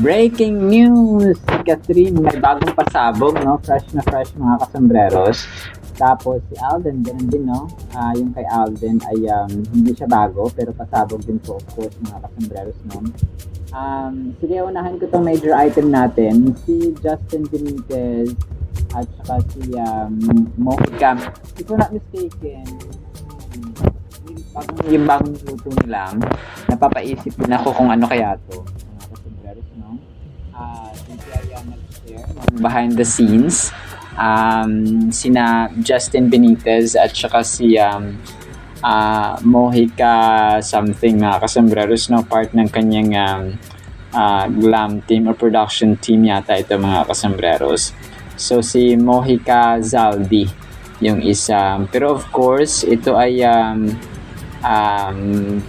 Breaking news! Si Catherine may bagong pasabog, no? Fresh na fresh mga kasombreros. Tapos si Alden, ganun din, no? Yung kay Alden ay hindi siya bago, pero pasabog din po, of course, mga kasombreros, no? Sige, unahin ko itong major item natin. Si Justin Benitez at saka si Mohica. If I'm not mistaken, yung bagong luto nila, napapaisip din ako kung ano kaya to. Mga kasombreros, no? Since nag-share behind the scenes, sina Justin Benitez at saka si Mohica something, mga kasombreros, no? Part ng kanyang glam team or production team yata ito, mga kasombreros. So si Mohica Zaldi yung isa, pero of course ito ay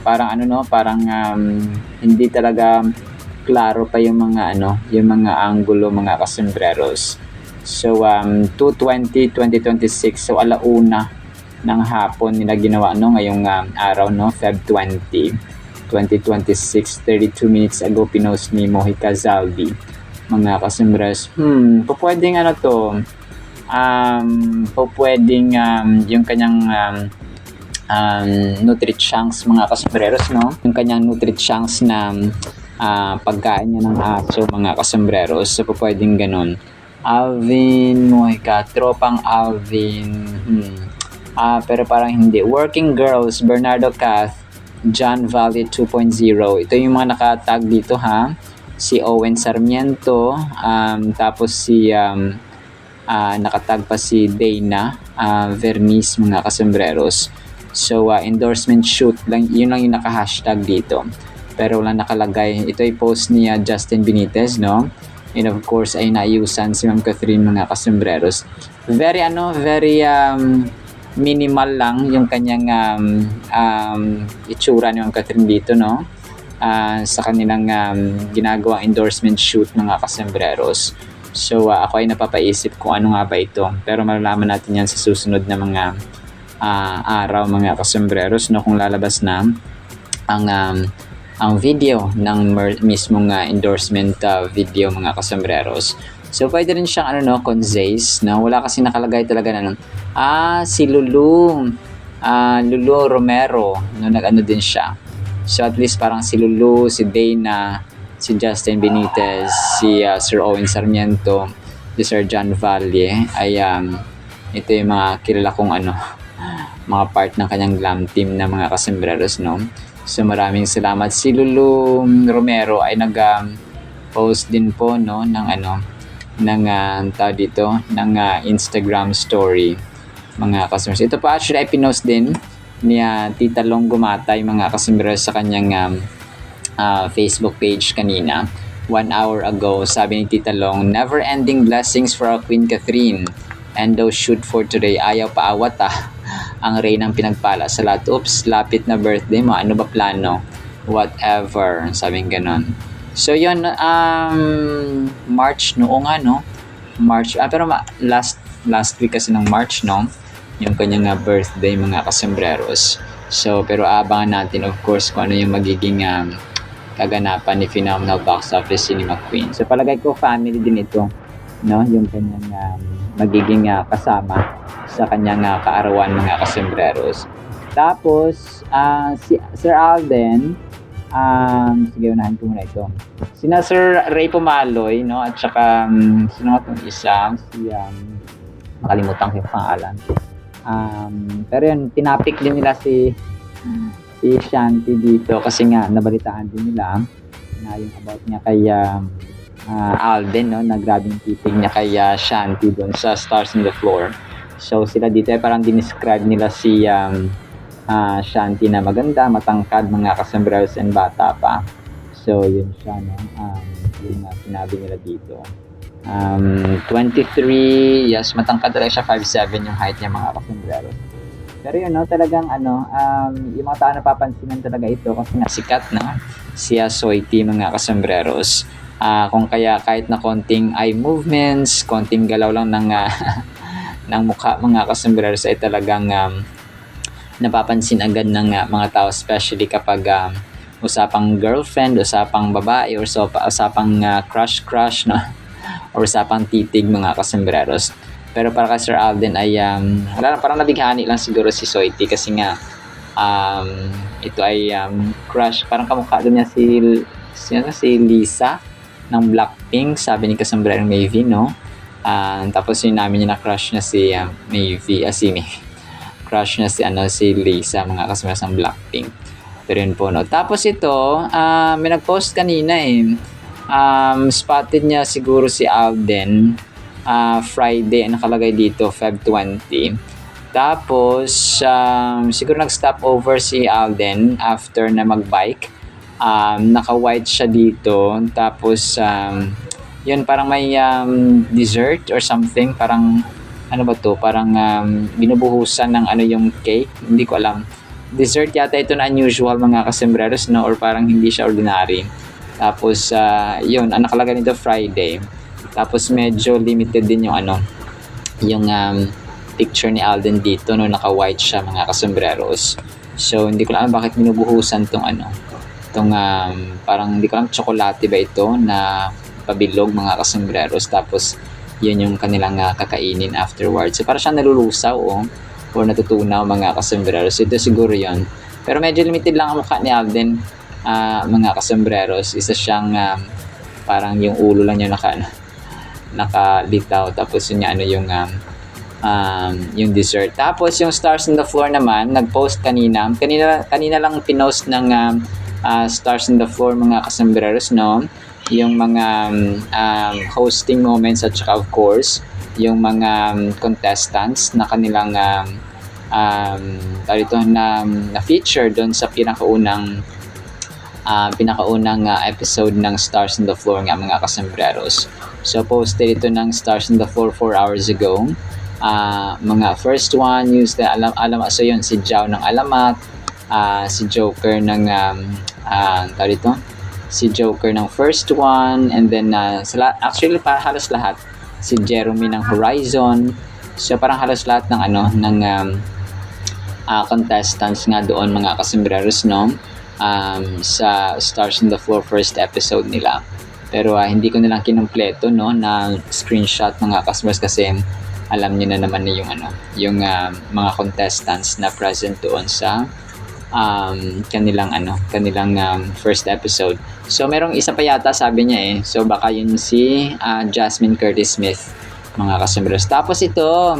parang ano, no, parang hindi talaga klaro pa yung mga yung mga anggulo, mga kasombreros. So 2/20/2026, so alauna ng hapon nila ginawa ngayong araw, no, Feb 20, 2026, 32 minutes ago pinost ni Mohica Zaldi, mga kasombreros. Pwedeng pwedeng yung kanyang nutrichunks, mga kasombreros, no? Yung kanyang nutrichunks na pagkain niya ng aso, mga kasombreros. So pwedeng ganun. Alvin Mohica, tropang Alvin. Pero parang hindi. Working Girls, Bernardo Cath, John Valle 2.0. Ito yung mga nakatag dito, ha? Si Owen Sarmiento, tapos si nakatag pa si Dana Vernice, mga kasombreros. So endorsement shoot lang, yun lang yung naka-hashtag dito, pero wala nakalagay. Ito ay post ni Justin Benitez, no? And of course ay naayusan si Ma'am Catherine, mga kasombreros. Very minimal lang yung kanyang itsura ni Ma'am Catherine dito, no? Sa kanilang ginagawang endorsement shoot, mga kasombreros. So ako ay napapaisip kung ano nga ba ito, pero malalaman natin yan sa susunod na mga araw, mga kasombreros, no, kung lalabas na ang video ng mismong endorsement video, mga kasombreros. So pwede rin siyang Conzace, no? Wala kasi nakalagay talaga na si Lulu Romero, no, din siya. So at least parang si Lulu, si Dana, si Justin Benitez, si Sir Owen Sarmiento, si Sir John Valle ay ito yung mga kilala kong mga part ng kanyang glam team na, mga kasombreros, no? So maraming salamat. Si Lulu Romero ay nag-post din po, no, ng ng Instagram story, mga kasombreros. Ito pa actually ay pinost din ni Tita Long Gumatay, mga kasombreros, sa kanyang Facebook page kanina, 1 hour ago. Sabi ni Tita Long, never ending blessings for our Queen Catherine, and those shoot for today, ayaw paawat ang Reynang pinagpala sa lahat. Oops, lapit na birthday mo, ano ba plano? Whatever, sabing ganon. So yun, March noong March, pero last week kasi ng March, no, yung kanyang birthday, mga kasombreros. So pero abangan natin, of course, kung ano yung magiging kaganapan ni Phenomenal Box Office Cinema Queen. So palagay ko family din ito, no, yung kanyang magiging kasama sa kanyang kaarawan, mga kasombreros. Tapos si Sir Alden, sige, unahin ko muna ito. Sina Sir Ray Pumaloy, no, at saka sino nga itong isa, si makalimutan ko yung pangalan. Pero yun, tinapik din nila si Shanti dito kasi nga nabalitaan din nila na yung about niya kay Alden, no, na grabing keeping niya kay Shanti doon sa Stars on the Floor. So sila dito ay parang dinescribe nila si Shanti na maganda, matangkad, mga kasombreros, and bata pa. So yun siya, no, yung sinabi nila dito. 23, yes, matangkad talaga siya, 5'7" yung height niya, mga kasombreros. Pero yun, no, talagang yung mga tao napapansinan talaga ito kasi nga sikat, no, si Soiti, mga kasombreros. Kung kaya kahit na konting eye movements, konting galaw lang ng ng mukha, mga kasombreros, ay talagang napapansin agad ng mga tao, especially kapag usapang girlfriend, usapang babae, or usapang crush, no? Or usapang titig, mga kasembreros. Pero para kay Sir Alden ay wala, parang nabighani lang siguro si Soiti kasi nga ito ay crush, parang kamukha doon niya si Lisa ng Blackpink, sabi ni Kasombrerong Maeve, no? Tapos yun namin yung na-crush niya si Maeve, crush niya si Lisa, mga kasembreros ng Blackpink. Pero yun po, no? Tapos ito, may nag-post kanina spotted niya siguro si Alden Friday, nakalagay dito Feb 20. Tapos siguro nag-stop over si Alden after na mag-bike. Naka-white siya dito. Tapos yun, parang may dessert or something, parang ano ba to, parang binubuhusan ng yung cake, hindi ko alam. Dessert yata ito na unusual, mga kasembreros, no? Or parang hindi siya ordinary. Tapos yun, nakalagay nito Friday. Tapos medyo limited din yung picture ni Alden dito, no? Naka-white siya, mga kasembreros. So hindi ko alam bakit binubuhusan tong parang hindi ko alam, tsokolate ba ito na pabilog, mga kasembreros. Tapos yun yung kanilang kakainin afterwards. So para siyang nalulusaw or natutunaw, mga kasembreros. Ito siguro yun. Pero medyo limited lang ang mukha ni Alden, mga kasembreros. Isa siyang parang yung ulo lang niya nakalitaw. Tapos yun yung dessert. Tapos yung Stars on the Floor naman, nag-post kanina lang pinost ng Stars on the Floor, mga kasembreros, no? Yung mga hosting moments at saka of course yung mga contestants na kanilang na feature doon sa pinakaunang episode ng Stars on the Floor nga, mga kasembreros. So posted ito ng Stars on the Floor 4 hours ago. Mga first one used the alamat, so yun, si Jao ng Alamat, si Joker ng si Joker ng first one, and then actually halos lahat, si Jeremy ng Horizon. So parang halos lahat ng contestants nga doon, mga kasembreros, no? Sa Stars on the Floor first episode nila. Pero hindi ko nilang kinumpleto, no, na screenshot, mga kasembreros, kasi alam niyo na naman yung mga contestants na present doon sa kanilang first episode. So merong isa pa yata, sabi niya so baka yun si Jasmine Curtis Smith, mga kasembreros. Tapos ito,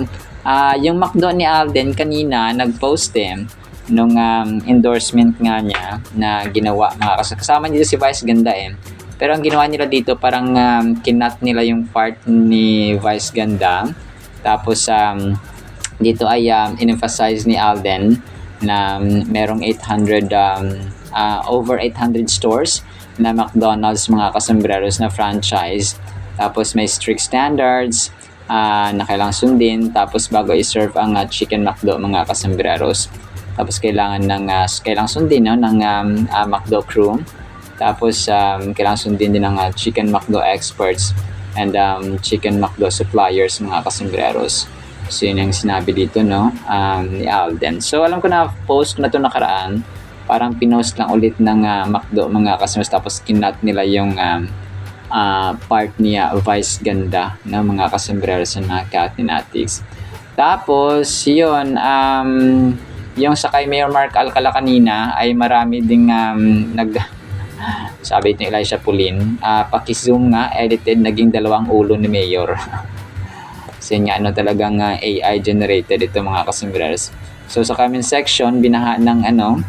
yung McDo ni Alden kanina nag-post nung endorsement nga niya na ginawa, mga kasembreros. Kasama dito si Vice Ganda pero ang ginawa nila dito, parang kinat nila yung part ni Vice Ganda. Tapos dito ay in-emphasize ni Alden na merong over 800 stores na McDonald's, mga kasembreros, na franchise. Tapos may strict standards na kailangang sundin. Tapos bago i-serve ang Chicken McDo, mga kasembreros, tapos kailangan sundin ng McDo crew. Tapos kailangan sundin din ng Chicken McDo experts and Chicken McDo suppliers, mga kasembreros. So yun yung sinabi dito, no, ni Alden. So alam ko na post na ito nakaraan, parang pinost lang ulit ng McDo, mga kasembreros. Tapos kinat nila yung part niya Vice Ganda, na mga kasembreros ng mga Catinatics. Tapos yun, yung sa kay Mayor Mark Alcala kanina ay marami ding sabi ito ni Elisha Pulin, pakizoom nga, edited, naging dalawang ulo ni Mayor. Kasi nga talagang AI generated ito, mga kasembreros. So sa comment section, binaha ng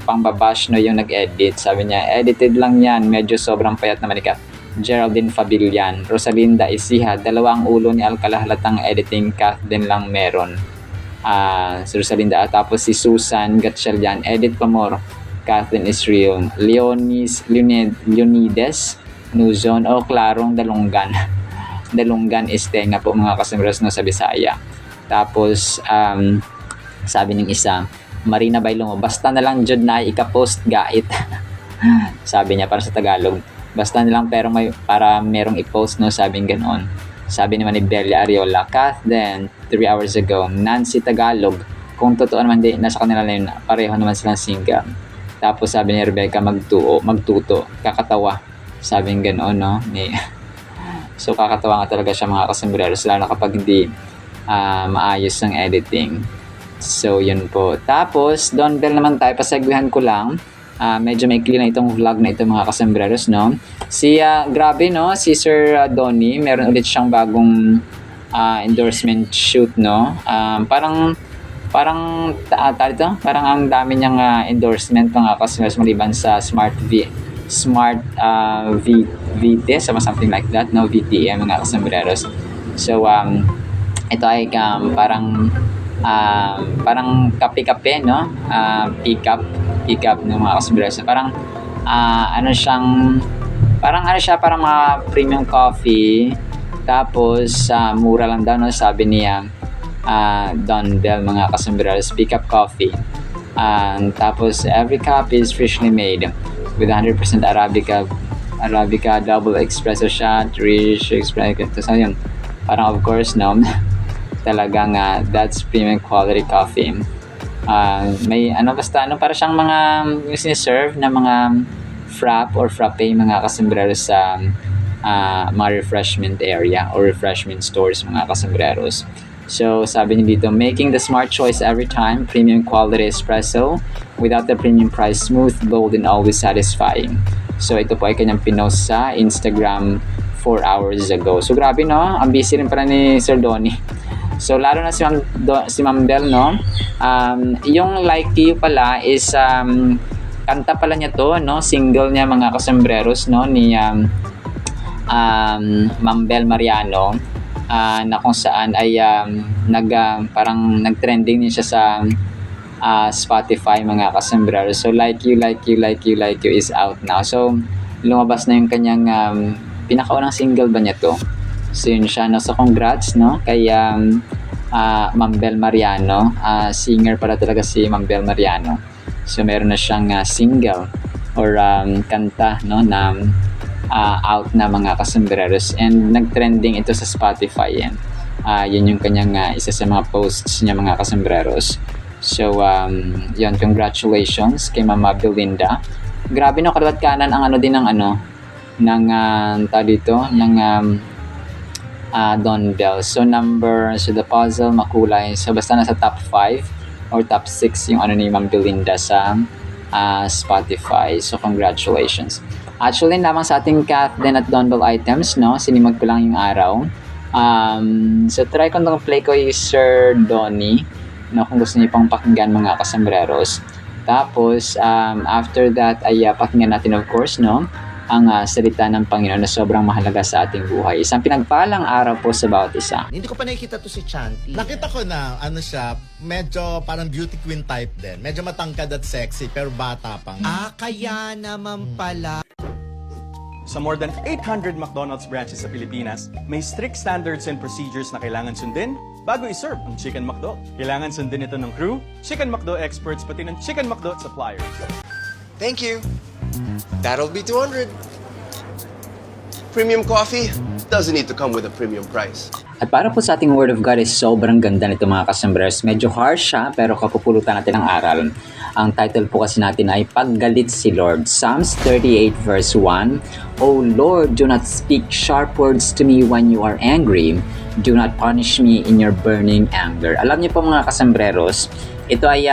pangbabash, no, yung nag-edit. Sabi niya, edited lang yan, medyo sobrang payat na manikat. Geraldine Fabillan, Rosalinda Isiha, dalawang ulo ni Alcala, halatang editing, Kath din lang meron. Si Rosalinda, tapos si Susan Gatchalian, edit pa more, Kathleen Israel, Leonides Nuzon, Clarong Dalungan. Dalungan is tenga po, mga kasembreros, no, sa Bisaya. Tapos sabi ng isa, Marina Bailongo, basta na lang jud na ika-post gait. Sabi niya para sa Tagalog, basta na lang pero para merong i-post, no, sabing ganoon. Sabi naman ni Belia Ariola, Kath then 3 hours ago, Nancy Tagalog, kung totoo naman din nasa kanila na yun, pareho naman silang single. Tapos sabi ni Rebecca, magtuto, kakatawa. Sabi ng gano'n, no? So kakatawa nga talaga siya mga kasembreros, lalo na kapag hindi maayos ang editing. So yun po. Tapos, Don Bell naman tayo, pasagwihan ko lang. Medyo maikli na itong vlog na ito mga kasembreros, no? Grabe, no? Si Sir Donnie, meron ulit siyang bagong endorsement shoot, no? Parang ang dami niyang endorsement mga kasembreros maliban sa Smart VTS or something like that, no? VTM mga kasembreros. So ito ay parang kape-kape, no? Pick-up ng mga kasembreros. Parang parang mga premium coffee. Tapos mura lang daw, no? Sabi niya Don Bell mga kasembreros, pick-up coffee. Tapos every cup is freshly made with 100% Arabica double espresso shot, rich espresso. So yun, parang of course, no? Talagang that's premium quality coffee. May para siyang mga yung siniserve na mga frap or frappe mga kasembreros sa mga refreshment area or refreshment stores mga kasembreros. So sabi niya dito, making the smart choice every time, premium quality espresso without the premium price, smooth, bold, and always satisfying. So ito po ay kanyang pinost sa Instagram 4 hours ago. So grabe, no? Ang busy rin pala ni Sir Donnie. So lalo na si Ma'am Bell, no? Yung Like You pala is kanta pala niya to, no? Single niya mga kasembreros, no? Ni Ma'am Bell Mariano, na kung saan ay parang nag-trending din siya sa Spotify mga kasembreros. So Like You is out now. So lumabas na yung kanyang pinakaunang single ba niya to. So yun siya, no? So congrats, no? Kay Ma'am Bell Mariano. Singer pala talaga si Ma'am Bell Mariano. So meron na siyang single or kanta, no? Na out na mga kasembreros, and nag-trending ito sa Spotify yan. Yun yung kanyang isa sa mga posts niya mga kasembreros. So yun, congratulations kay Mama Belinda. Grabe, no? Kaliwat kanan ang Don Bell. So the puzzle makulay. So basta nasa top 5 or top 6 yung ni Ma'am Belinda sa Spotify. So congratulations. Actually, lamang sa ating Kath din at Don Bell items, no? Sinimag ko lang yung araw. So try ko nung play ko yung Sir Donnie, no? Kung gusto niyo pang pakinggan mga kasembreros. Tapos after that ay pakinggan natin of course, no? Ang salita ng Panginoon na sobrang mahalaga sa ating buhay. Isang pinagpalang araw po sa bawat isa. Hindi ko pa nakikita to si Chanti. Nakita ko na, siya, medyo parang beauty queen type din. Medyo matangkad at sexy, pero bata pang. Kaya naman pala. Sa more than 800 McDonald's branches sa Pilipinas, may strict standards and procedures na kailangan sundin bago i-serve ang Chicken McDo. Kailangan sundin ito ng crew, Chicken McDo experts, pati ng Chicken McDo suppliers. Thank you. That'll be 200. Premium coffee doesn't need to come with a premium price. At para po sa ating Word of God is sobrang ganda nito mga kasembreros. Medyo harsh siya pero kapupulutan natin ang aral. Ang title po kasi natin ay Paggalit si Lord. Psalms 38 verse 1. O Lord, do not speak sharp words to me when you are angry. Do not punish me in your burning anger. Alam niyo po mga kasembreros, ito ay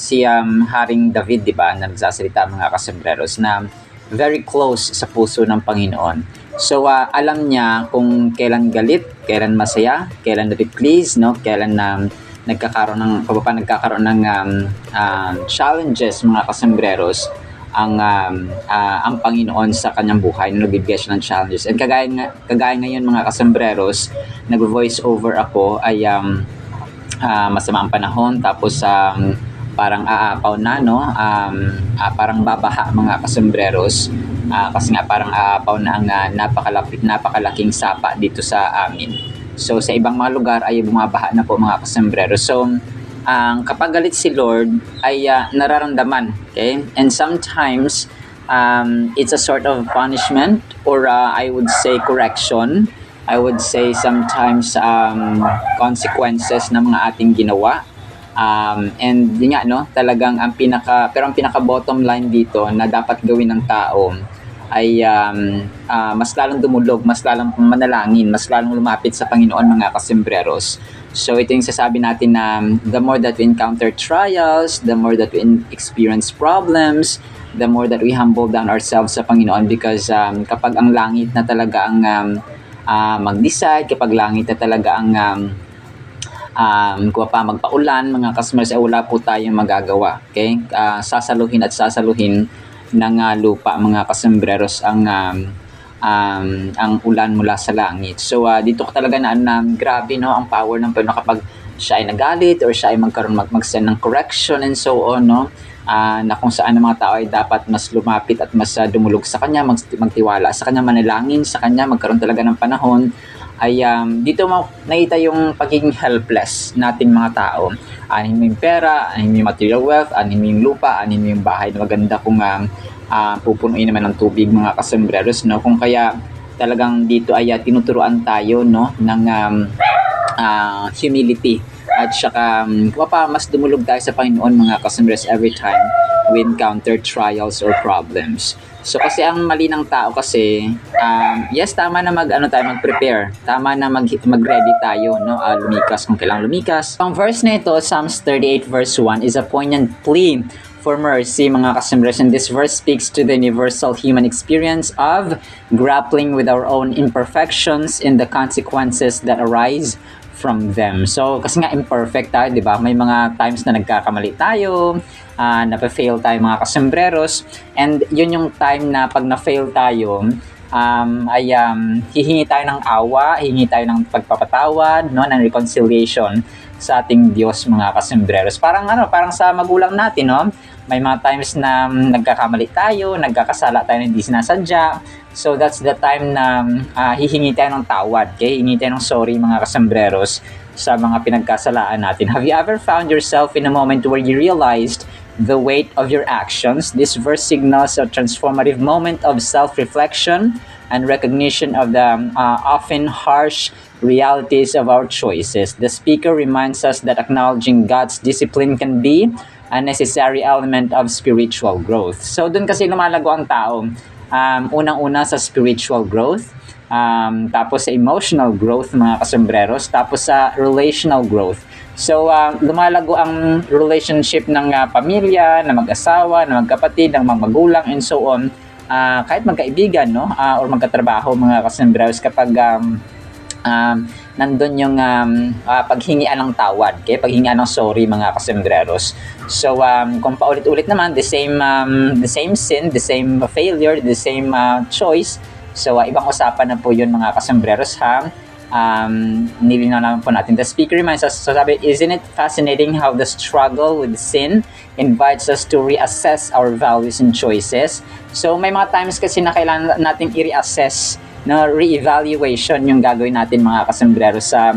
si Haring David, di ba, na nagsasalita mga kasembreros na very close sa puso ng Panginoon. So alam niya kung kailan galit, kailan masaya, kailan na-please, no? Kailan nagkakaroon ng challenges mga kasembreros ang Panginoon sa kanyang buhay na nagbibigay siya ng challenges. And kagaya ngayon mga kasembreros, nag-voice over ako ay masama ang panahon, tapos parang aapaw na, no? Parang babaha mga kasembreros. Kasi nga parang aapaw na ang napakalaking sapa dito sa amin. So sa ibang mga lugar ay bumabaha na po mga kasembreros. So kapag galit si Lord ay nararamdaman, okay? And sometimes it's a sort of punishment or I would say correction. I would say sometimes consequences ng mga ating ginawa And yun nga, no, talagang ang pinaka bottom line dito na dapat gawin ng tao ay mas lalong dumulog, mas lalong manalangin, mas lalong lumapit sa Panginoon, mga kasembreros. So ito yung sasabi natin na the more that we encounter trials, the more that we experience problems, the more that we humble down ourselves sa Panginoon, because kapag ang langit na talaga ang mag-decide, kapag langit na talaga ang kung pa magpaulan, mga kasembreros, ay wala po tayong magagawa. Okay? Sasaluhin at sasaluhin ng lupa, mga kasembreros, ang ulan mula sa langit. So dito ko talaga na grabe, no, ang power ng Panginoon kapag siya ay nagalit or siya ay mag-send ng correction and so on, no, na kung saan ang mga tao ay dapat mas lumapit at mas dumulog sa kanya, magtiwala sa kanya, manalangin sa kanya, magkaroon talaga ng panahon. Ay dito mo nakita yung pagiging helpless nating mga tao. Anin mo yung pera, anin mo yung material wealth, anin mo yung lupa, anin mo yung bahay na maganda kung pupunuin naman ng tubig, mga kasembreros, no? Kung kaya talagang dito ay tinuturuan tayo, no, ng humility at saka mas dumulog tayo sa Panginoon, mga kasembreros, every time we encounter trials or problems. So kasi ang mali ng tao kasi, yes, tama na mag-prepare. Tama na mag-ready tayo, no? Lumikas kung kailangan lumikas. Ang verse na ito, Psalms 38 verse 1, is a poignant plea for mercy, mga kasembreros. And this verse speaks to the universal human experience of grappling with our own imperfections and the consequences that arise from them. So, kasi nga imperfect tayo, di ba? May mga times na nagkakamali tayo, nape-fail tayo, mga kasembreros, and yun yung time na pag na-fail tayo, hihingi tayo ng awa, hihingi tayo ng pagpapatawad, no, ng reconciliation sa ating Diyos, mga kasembreros. Parang sa magulang natin, no? May mga times na nagkakamali tayo, nagkakasala tayo na hindi sinasadya. So that's the time na hihingi tayo ng tawad, okay? Hihingi tayo ng sorry, mga kasembreros, sa mga pinagkasalaan natin. Have you ever found yourself in a moment where you realized the weight of your actions? This verse signals a transformative moment of self-reflection and recognition of the often harsh realities of our choices. The speaker reminds us that acknowledging God's discipline can be a necessary element of spiritual growth. So dun kasi lumalago ang tao. Unang-una sa spiritual growth, tapos sa emotional growth, mga kasembreros, tapos sa relational growth. So lumalago ang relationship ng pamilya, ng mag-asawa, ng magkapatid, ng mga magulang, and so on. Kahit magkaibigan, no, or magkatrabaho, mga kasembreros, kapag nandun yung paghingian ng tawad, okay? Paghingian ng sorry, mga kasembreros. So kung paulit-ulit naman the same sin, the same failure, the same choice, so ibang usapan na po yun, mga kasembreros, ha. Nilinaw naman po natin. The speaker reminds us, so sabi, isn't it fascinating how the struggle with sin invites us to reassess our values and choices? So may mga times kasi na kailangan natin i-reassess, no, re-evaluation yung gagawin natin, mga kasembreros, sa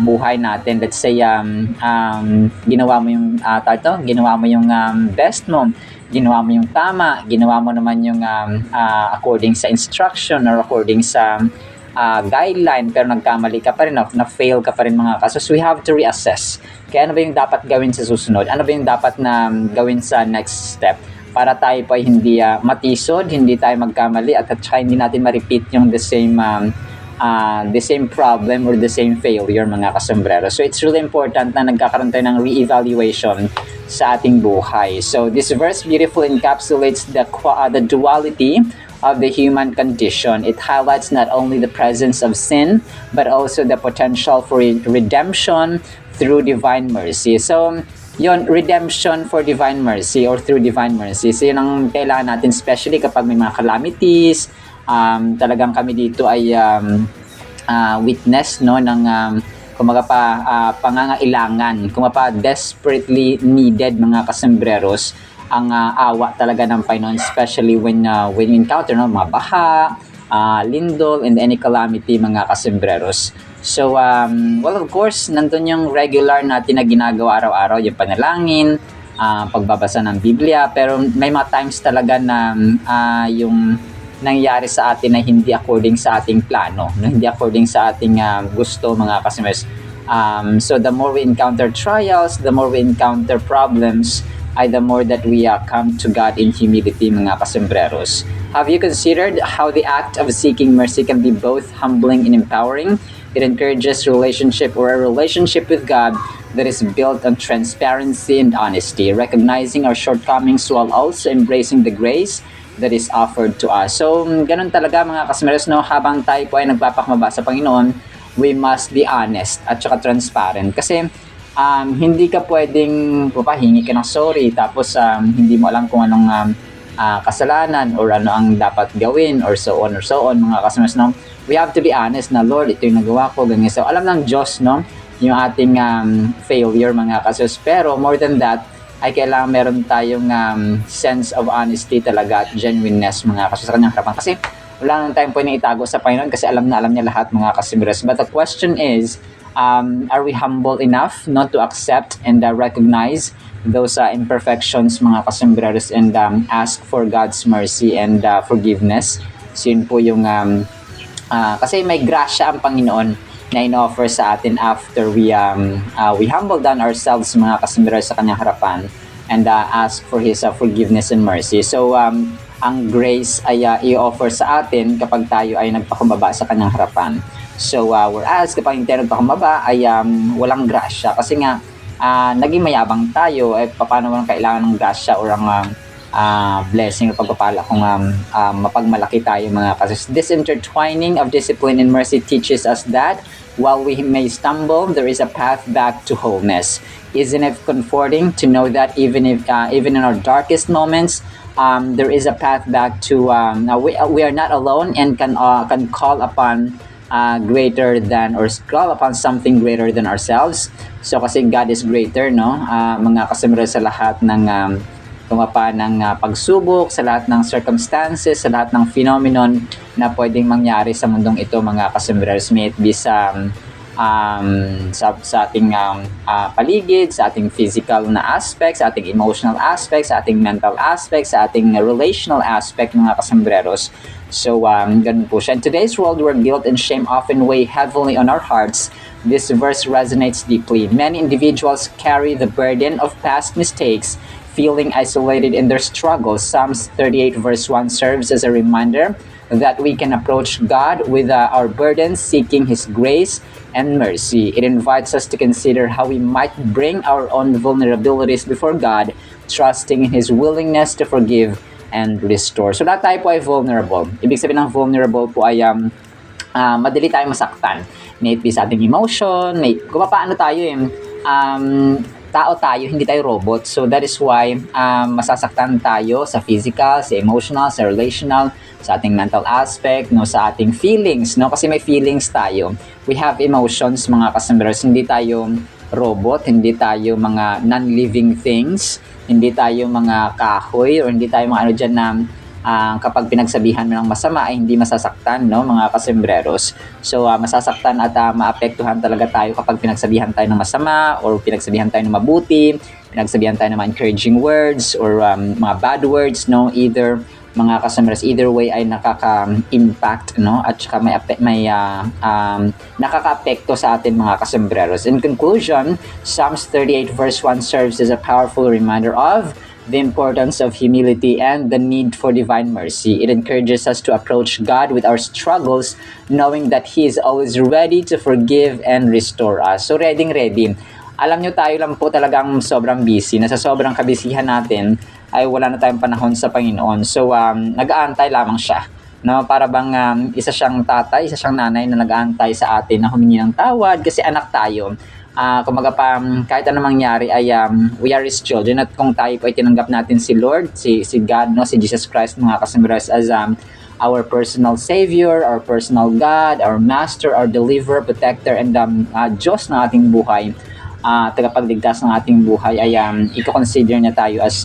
buhay natin. Let's say ginawa mo yung ginawa mo yung best mo, ginawa mo yung tama, ginawa mo naman yung according sa instruction or according sa guideline, pero nagkamali ka pa rin, na-fail ka pa rin, mga kaso. So we have to reassess. Kaya ano ba yung dapat gawin sa susunod? Ano ba yung dapat na gawin sa next step? Para tayo pa hindi matisod, hindi tayo magkamali, at saka hindi natin ma-repeat yung the same problem or the same failure, mga kasombrero. So it's really important na nagkakaroon tayo ng re-evaluation sa ating buhay. So this verse beautifully encapsulates the duality of the human condition. It highlights not only the presence of sin, but also the potential for redemption through divine mercy. So yon, redemption for divine mercy or through divine mercy. So yun ang kailangan natin, especially kapag may mga calamities. Talagang kami dito ay witness, no, ng kumaga pa pangangailangan, kumaga pa desperately needed, mga kasembreros, ang awa talaga ng Panginoon, especially when we encounter, no, mga baha, lindol, and any calamity, mga kasembreros. So, well, of course, nandun yung regular natin na ginagawa araw-araw, yung panalangin, pagbabasa ng Biblia, pero may mga times talaga na yung nangyayari sa atin na hindi according sa ating plano, no? Hindi according sa ating gusto, mga kasembreros. So the more we encounter trials, the more we encounter problems, ay the more that we come to God in humility, mga kasembreros. Have you considered how the act of seeking mercy can be both humbling and empowering? It encourages relationship or a relationship with God that is built on transparency and honesty, recognizing our shortcomings while also embracing the grace that is offered to us. So, ganun talaga mga kasembreros, no? Habang tayo po ay nagpapakumbaba sa Panginoon, we must be honest at saka transparent. Kasi, hindi ka pwedeng papahingi ka ng sorry tapos hindi mo alam kung anong kasalanan or ano ang dapat gawin or so on mga kasamaras, no? We have to be honest na, Lord, ito yung nagawa ko, ganyan. So alam ng Diyos, no, yung ating failure, mga kasamaras. Pero more than that, ay kailangan meron tayong sense of honesty talaga at genuineness, mga kasamaras, sa kanyang harapan. Kasi wala nang tayong pwedeng itago sa Panginoon kasi alam na niya lahat, mga kasamaras. But the question is, are we humble enough not to accept and recognize those imperfections, mga kasembreros, and ask for God's mercy and forgiveness? So yun po yung kasi may grasya ang Panginoon na in-offer sa atin after we humble down ourselves, mga kasembreros, sa kanyang harapan and ask for His forgiveness and mercy. So ang grace ay i-offer sa atin kapag tayo ay nagpakumbaba sa kanyang harapan. So whereas kapag hindi tayo nagpakumbaba ay walang grasya kasi nga naging mayabang tayo, paano naman kailangan ng grasya or ang blessing o pagpapala kung mapagmalaki tayo, mga kasi. This intertwining of discipline and mercy teaches us that while we may stumble, there is a path back to wholeness. Isn't it comforting to know that even in our darkest moments, there is a path back to we are not alone and can call upon greater than or call upon something greater than ourselves. So kasi God is greater, no? Mga kasamara, sa lahat ng tumapa ng pagsubok, sa lahat ng circumstances, sa lahat ng phenomenon na pwedeng mangyari sa mundong ito, mga kasamara, may it be sa ating paligid, sa ating physical na aspect, sa ating emotional aspect, sa ating mental aspect, sa ating relational aspect, mga kasambreros. So, ganun po siya. In today's world where guilt and shame often weigh heavily on our hearts, this verse resonates deeply. Many individuals carry the burden of past mistakes, feeling isolated in their struggles. Psalms 38 verse 1 serves as a reminder that we can approach God with our burdens, seeking His grace and mercy. It invites us to consider how we might bring our own vulnerabilities before God, trusting in His willingness to forgive and restore. So lahat tayo po ay vulnerable. Ibig sabihin ng vulnerable po ay madali tayong masaktan. May it be sa ating emotion, kung paano tayo tao tayo, hindi tayo robot. So that is why masasaktan tayo sa physical, sa emotional, sa relational, sa ating mental aspect, no, sa ating feelings, no, kasi may feelings tayo. We have emotions, mga kasambers. Hindi tayo robot, hindi tayo mga non-living things, hindi tayo mga kahoy, or hindi tayo mga ano dyan na kapag pinagsabihan mo ng masama ay hindi masasaktan, no, mga kasembreros. So masasaktan at maapektuhan talaga tayo kapag pinagsabihan tayo ng masama or pinagsabihan tayo ng mabuti, pinagsabihan tayo ng mga encouraging words or mga bad words, no, either mga kasembreros, either way ay nakaka-impact, no, at saka may nakaka-apekto sa atin, mga kasembreros. In conclusion, Psalms 38 verse 1 serves as a powerful reminder of the importance of humility and the need for divine mercy. It encourages us to approach God with our struggles, knowing that He is always ready to forgive and restore us. So, ready. Alam nyo, tayo lang po talagang sobrang busy. Nasa sobrang kabisihan natin, ay wala na tayong panahon sa Panginoon. So, nag-aantay lamang siya. No? Para bang isa siyang tatay, isa siyang nanay na nag-aantay sa atin na humingi ng tawad kasi anak tayo. Kumaga pa, kahit anong mangyari ay we are His children, at kung tayo po ay tinanggap natin si Lord, si God, no, si Jesus Christ, mga kasambres, as our personal Savior, our personal God, our Master, our Deliverer, Protector, and Diyos ng ating buhay, tagapagligtas ng ating buhay, ay i-consider niya tayo as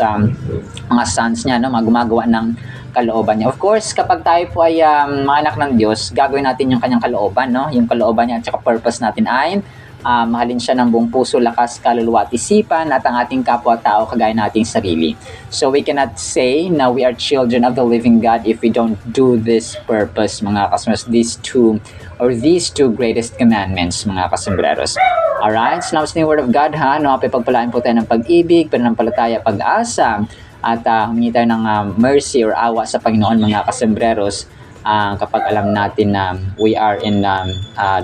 mga sons niya, no, mga gumagawa ng kalooban niya. Of course, kapag tayo po ay mga anak ng Diyos, gagawin natin yung kanyang kalooban, no, yung kalooban niya at saka purpose natin ay mahalin siya ng buong puso, lakas, kaluluwa at isipan at ang ating kapwa-tao kagaya nating sarili. So we cannot say na we are children of the living God if we don't do this purpose, mga kasambreros, these two greatest commandments, mga kasambreros. Alright, so yung word of God ha, no, pagpalain po tayo ng pag-ibig, pananampalataya, pag-asa, at humingi tayo ng mercy or awa sa Panginoon mga kasembreros kapag alam natin na we are in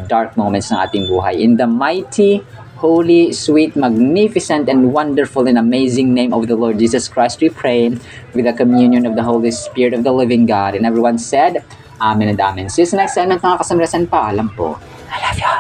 dark moments ng ating buhay. In the mighty, holy, sweet, magnificent, and wonderful and amazing name of the Lord Jesus Christ, we pray with the communion of the Holy Spirit of the living God. And everyone said, Amen and Amen. See you next time mga kasembreros, and paalam po. I love you.